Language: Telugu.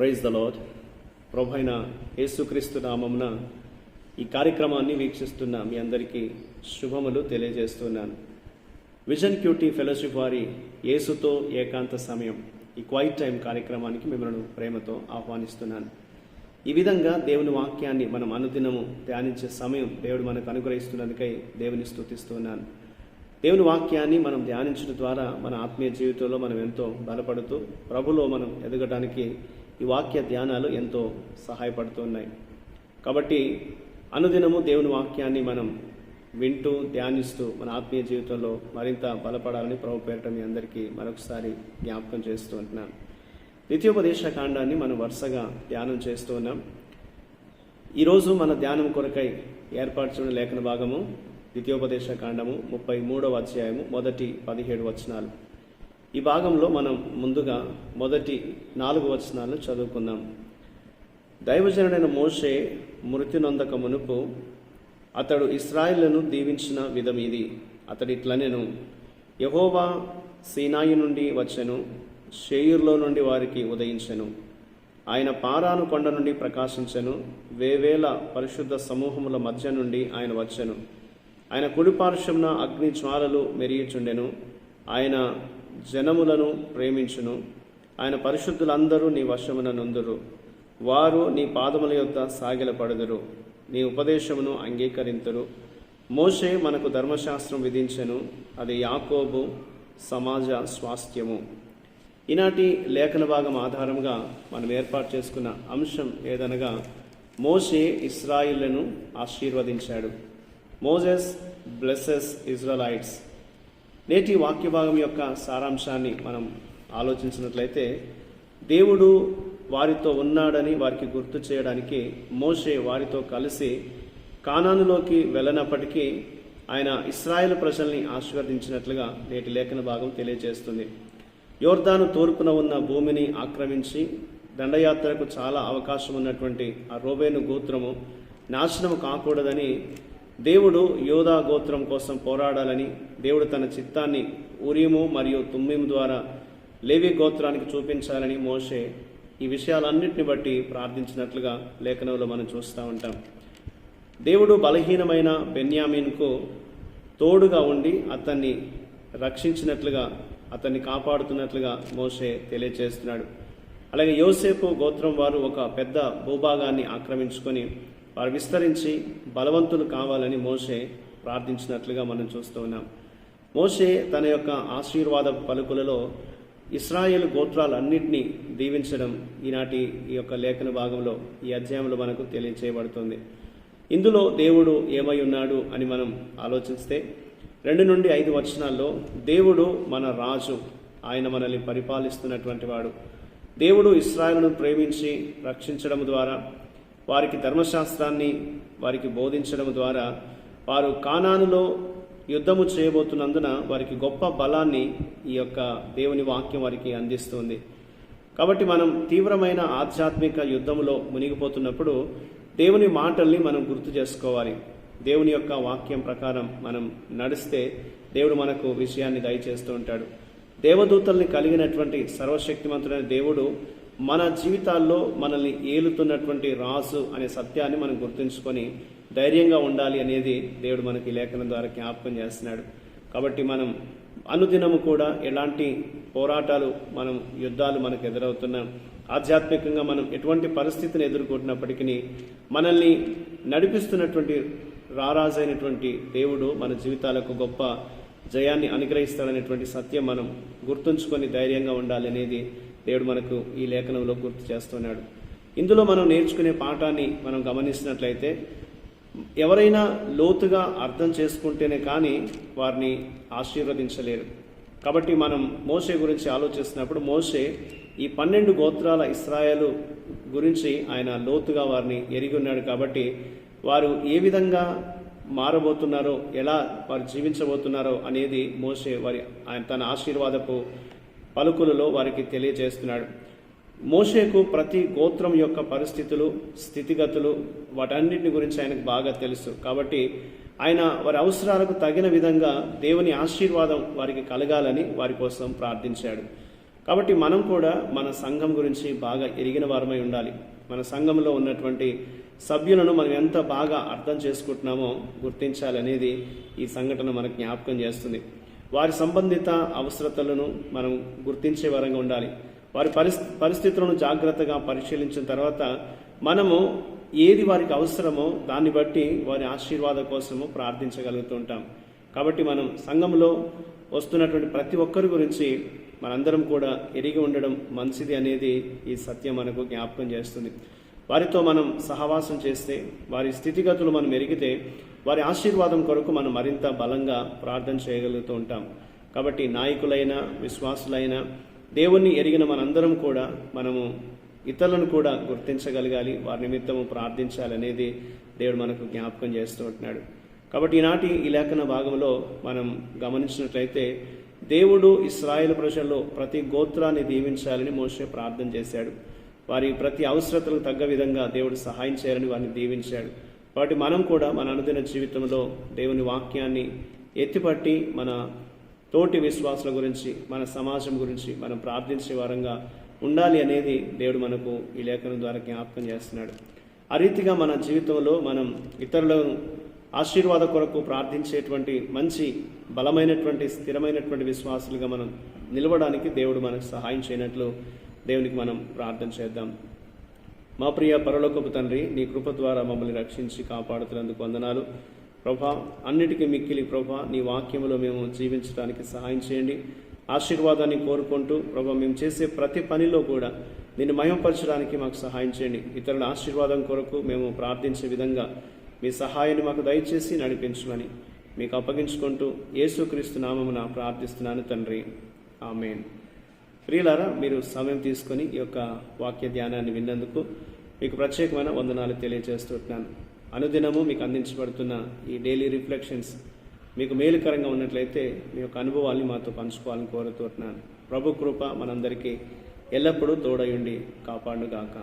Praise the lord. ప్రభు అయిన యేసుక్రీస్తు నామమున ఈ కార్యక్రమాన్ని వీక్షిస్తున్న మీ అందరికీ శుభములు తెలియజేస్తున్నాను. విజన్ క్యూటీ ఫెలోషిప్ వారి యేసుతో ఏకాంత సమయం, ఈ క్వైట్ టైం కార్యక్రమానికి మిమ్మల్ని ప్రేమతో ఆహ్వానిస్తున్నాను. ఈ విధంగా దేవుని వాక్యాన్ని మనం అనుదినము ధ్యానించే సమయం దేవుడు మనకు అనుగ్రహిస్తున్నందుకై దేవుని స్తుతిస్తున్నాను. దేవుని వాక్యాన్ని మనం ధ్యానించడం ద్వారా మన ఆత్మీయ జీవితంలో మనం ఎంతో బలపడుతూ ప్రభులో మనం ఎదగడానికి ఈ వాక్య ధ్యానాలు ఎంతో సహాయపడుతున్నాయి. కాబట్టి అనుదినము దేవుని వాక్యాన్ని మనం వింటూ ధ్యానిస్తూ మన ఆత్మీయ జీవితంలో మరింత బలపడాలని ప్రభు పేరిట మీ అందరికీ మరొకసారి జ్ఞాపకం చేస్తూ ఉంటున్నాను. ద్వితీయోపదేశ కాండాన్ని మనం వరుసగా ధ్యానం చేస్తూ ఉన్నాం. ఈరోజు మన ధ్యానం కొరకై ఏర్పరచిన లేఖన భాగము ద్వితీయోపదేశ కాండము 33వ అధ్యాయము మొదటి 17 వచనాలు. ఈ భాగంలో మనం ముందుగా మొదటి 4 వచనాలను చదువుకుందాం. దైవజనుడైన మోషే మృతి నొందక మునుపు అతడు ఇశ్రాయేలును దీవించిన విధం ఇది. అతడు ఇట్లనెను: యెహోవా సీనాయి నుండి వచ్చెను, షేయూరులో నుండి వారికి ఉదయించెను. ఆయన పారాను కొండ నుండి ప్రకాశించెను, వేవేల పరిశుద్ధ సమూహముల మధ్య నుండి ఆయన వచ్చెను. ఆయన కుడిపార్శ్వమున అగ్ని జ్వాలలు మెరియుచుండెను. ఆయన జనములను ప్రేమించును. ఆయన పరిశుద్ధులందరూ నీ వశమున నుందురు. వారు నీ పాదముల యొద్ద సాగిలపడుదురు, నీ ఉపదేశమును అంగీకరింతురు. మోషే మనకు ధర్మశాస్త్రం విధించెను, అది యాకోబు సమాజ స్వాస్థ్యము. ఈనాటి లేఖన భాగం ఆధారంగా మనం ఏర్పాటు చేసుకున్న అంశం ఏదనగా, మోషే ఇశ్రాయేలును ఆశీర్వదించాడు. Moses blesses Israelites. నేటి వాక్య భాగం యొక్క సారాంశాన్ని మనం ఆలోచించినట్లయితే, దేవుడు వారితో ఉన్నాడని వారికి గుర్తు చేయడానికి మోషే వారితో కలిసి కానానులోకి వెళ్ళినప్పటికీ ఆయన ఇశ్రాయేలు ప్రజల్ని ఆశీర్వదించినట్లుగా నేటి లేఖన భాగం తెలియజేస్తుంది. యోర్దాను తూర్పున ఉన్న భూమిని ఆక్రమించి దండయాత్రకు చాలా అవకాశం ఉన్నటువంటి ఆ రూబేను గోత్రము నాశనం కాకూడదని దేవుడు యోధా గోత్రం కోసం పోరాడాలని దేవుడు తన చిత్తాన్ని ఉరీము మరియు తుమ్మీము ద్వారా లేవి గోత్రానికి చూపించాలని మోషే ఈ విషయాలన్నింటిని బట్టి ప్రార్థించినట్లుగా లేఖనంలో మనం చూస్తూ ఉంటాం. దేవుడు బలహీనమైన బెన్యామీనుకు తోడుగా ఉండి అతన్ని రక్షించినట్లుగా, అతన్ని కాపాడుతున్నట్లుగా మోషే తెలియజేస్తున్నాడు. అలాగే యోసేపు గోత్రం వారు ఒక పెద్ద భూభాగాన్ని ఆక్రమించుకొని వారు విస్తరించి బలవంతులు కావాలని మోషే ప్రార్థించినట్లుగా మనం చూస్తూ ఉన్నాం. మోషే తన యొక్క ఆశీర్వాద పలుకులలో ఇశ్రాయేలు గోత్రాలన్నింటినీ దీవించడం ఈనాటి ఈ యొక్క లేఖన భాగంలో, ఈ అధ్యాయంలో మనకు తెలియచేయబడుతుంది. ఇందులో దేవుడు ఏమై ఉన్నాడు అని మనం ఆలోచిస్తే 2 నుండి 5 వచనాల్లో దేవుడు మన రాజు, ఆయన మనల్ని పరిపాలిస్తున్నటువంటి వాడు. దేవుడు ఇశ్రాయేలును ప్రేమించి రక్షించడం ద్వారా, వారికి ధర్మశాస్త్రాన్ని వారికి బోధించడం ద్వారా వారు కానానులో యుద్ధము చేయబోతున్నందున వారికి గొప్ప బలాన్ని ఈ యొక్క దేవుని వాక్యం వారికి అందిస్తుంది. కాబట్టి మనం తీవ్రమైన ఆధ్యాత్మిక యుద్ధములో మునిగిపోతున్నప్పుడు దేవుని మాటల్ని మనం గుర్తు చేసుకోవాలి. దేవుని యొక్క వాక్యం ప్రకారం మనం నడిస్తే దేవుడు మనకు విషయాన్ని దయచేస్తూ ఉంటాడు. దేవదూతల్ని కలిగినటువంటి సర్వశక్తిమంతుడైన దేవుడు మన జీవితాల్లో మనల్ని ఏలుతున్నటువంటి రాజు అనే సత్యాన్ని మనం గుర్తుంచుకొని ధైర్యంగా ఉండాలి అనేది దేవుడు మనకి లేఖనం ద్వారా జ్ఞాపకం చేస్తున్నాడు. కాబట్టి మనం అనుదినము కూడా ఎలాంటి పోరాటాలు, మనం యుద్ధాలు మనకు ఎదురవుతున్నాం, ఆధ్యాత్మికంగా మనం ఎటువంటి పరిస్థితిని ఎదుర్కొంటున్నప్పటికీ మనల్ని నడిపిస్తున్నటువంటి రారాజైనటువంటి దేవుడు మన జీవితాలకు గొప్ప జయాన్ని అనుగ్రహిస్తాడనేటువంటి సత్యం మనం గుర్తుంచుకొని ధైర్యంగా ఉండాలి అనేది దేవుడు మనకు ఈ లేఖనంలో గుర్తు చేస్తున్నాడు. ఇందులో మనం నేర్చుకునే పాఠాన్ని మనం గమనించినట్లయితే, ఎవరైనా లోతుగా అర్థం చేసుకుంటేనే కానీ వారిని ఆశీర్వదించలేరు. కాబట్టి మనం మోషే గురించి ఆలోచిస్తున్నప్పుడు మోషే ఈ 12 గోత్రాల ఇశ్రాయేలు గురించి ఆయన లోతుగా వారిని ఎరిగి ఉన్నాడు. కాబట్టి వారు ఏ విధంగా మారబోతున్నారో, ఎలా వారు జీవించబోతున్నారో అనేది మోషే ఆయన తన ఆశీర్వాదపు పలుకులలో వారికి తెలియజేస్తున్నాడు. మోషేకు ప్రతి గోత్రం యొక్క పరిస్థితులు, స్థితిగతులు, వాటన్నిటిని గురించి ఆయనకు బాగా తెలుసు. కాబట్టి ఆయన వారి అవసరాలకు తగిన విధంగా దేవుని ఆశీర్వాదం వారికి కలగాలని వారి కోసం ప్రార్థించాడు. కాబట్టి మనం కూడా మన సంఘం గురించి బాగా ఎరిగిన వారమై ఉండాలి. మన సంఘంలో ఉన్నటువంటి సభ్యులను మనం ఎంత బాగా అర్థం చేసుకుంటున్నామో గుర్తించాలనేది ఈ సంఘటన మనకు జ్ఞాపకం చేస్తుంది. వారి సంబంధిత అవసరతలను మనం గుర్తించే వారంగా ఉండాలి. వారి పరిస్థితులను జాగ్రత్తగా పరిశీలించిన తర్వాత మనము ఏది వారికి అవసరమో దాన్ని బట్టి వారి ఆశీర్వాదం కోసము ప్రార్థించగలుగుతూ ఉంటాం. కాబట్టి మనం సంఘంలో వస్తున్నటువంటి ప్రతి ఒక్కరి గురించి మనందరం కూడా ఎరిగి ఉండడం మంచిది అనేది ఈ సత్యం మనకు జ్ఞాపకం చేస్తుంది. వారితో మనం సహవాసం చేస్తే, వారి స్థితిగతులు మనం ఎరిగితే, వారి ఆశీర్వాదం కొరకు మనం మరింత బలంగా ప్రార్థన చేయగలుగుతూ ఉంటాం. కాబట్టి నాయకులైన, విశ్వాసులైన, దేవుణ్ణి ఎరిగిన మనందరం కూడా మనము ఇతరులను కూడా గుర్తించగలగాలి, వారి నిమిత్తము ప్రార్థించాలనేది దేవుడు మనకు జ్ఞాపకం చేస్తూ ఉంటున్నాడు. కాబట్టి ఈనాటి ఈ లేఖన భాగంలో మనం గమనించినట్లయితే దేవుడు ఇశ్రాయేలు ప్రజల్లో ప్రతి గోత్రాన్ని దీవించాలని మోషే ప్రార్థన చేశాడు. వారి ప్రతి అవసరతలకు తగ్గ విధంగా దేవుడు సహాయం చేయాలని వారిని దీవించాడు. కాబట్టి మనం కూడా మన అనుదిన జీవితంలో దేవుని వాక్యాన్ని ఎత్తిపట్టి మన తోటి విశ్వాసుల గురించి, మన సమాజం గురించి మనం ప్రార్థించే వారంగా ఉండాలి అనేది దేవుడు మనకు ఈ లేఖనం ద్వారా జ్ఞాపకం చేస్తున్నాడు. ఆ రీతిగా మన జీవితంలో మనం ఇతరులను ఆశీర్వాద కొరకు ప్రార్థించేటువంటి మంచి బలమైనటువంటి స్థిరమైనటువంటి విశ్వాసులుగా మనం నిలవడానికి దేవుడు మనకు సహాయం చేయనట్లు దేవునికి మనం ప్రార్థన చేద్దాం. మా ప్రియ పరలోకపు తండ్రి, నీ కృప ద్వారా మమ్మల్ని రక్షించి కాపాడుతున్నందుకు వందనాలు ప్రభా. అన్నిటికీ మిక్కిలి ప్రభా, నీ వాక్యములో మేము జీవించడానికి సహాయం చేయండి. ఆశీర్వాదాన్ని కోరుకుంటూ ప్రభా, మేము చేసే ప్రతి పనిలో కూడా నిన్ను మహిమపరచడానికి మాకు సహాయం చేయండి. ఇతరుల ఆశీర్వాదం కొరకు మేము ప్రార్థించే విధంగా మీ సహాయాన్ని మాకు దయచేసి నడిపించమని మీకు అప్పగించుకుంటూ యేసుక్రీస్తు నామమున ప్రార్థిస్తున్నాను తండ్రి, ఆమేన్. ప్రియులారా, మీరు సమయం తీసుకొని ఈ యొక్క వాక్య ధ్యానాన్ని విన్నందుకు మీకు ప్రత్యేకమైన వందనాలు తెలియజేస్తున్నాను. అనుదినము మీకు అందించబడుతున్న ఈ డైలీ రిఫ్లెక్షన్స్ మీకు మేలుకరంగా ఉన్నట్లయితే మీ యొక్క అనుభవాల్ని మాతో పంచుకోవాలని కోరుతున్నాను. ప్రభు కృప మనందరికీ ఎల్లప్పుడూ తోడయుండి కాపాడుగాక.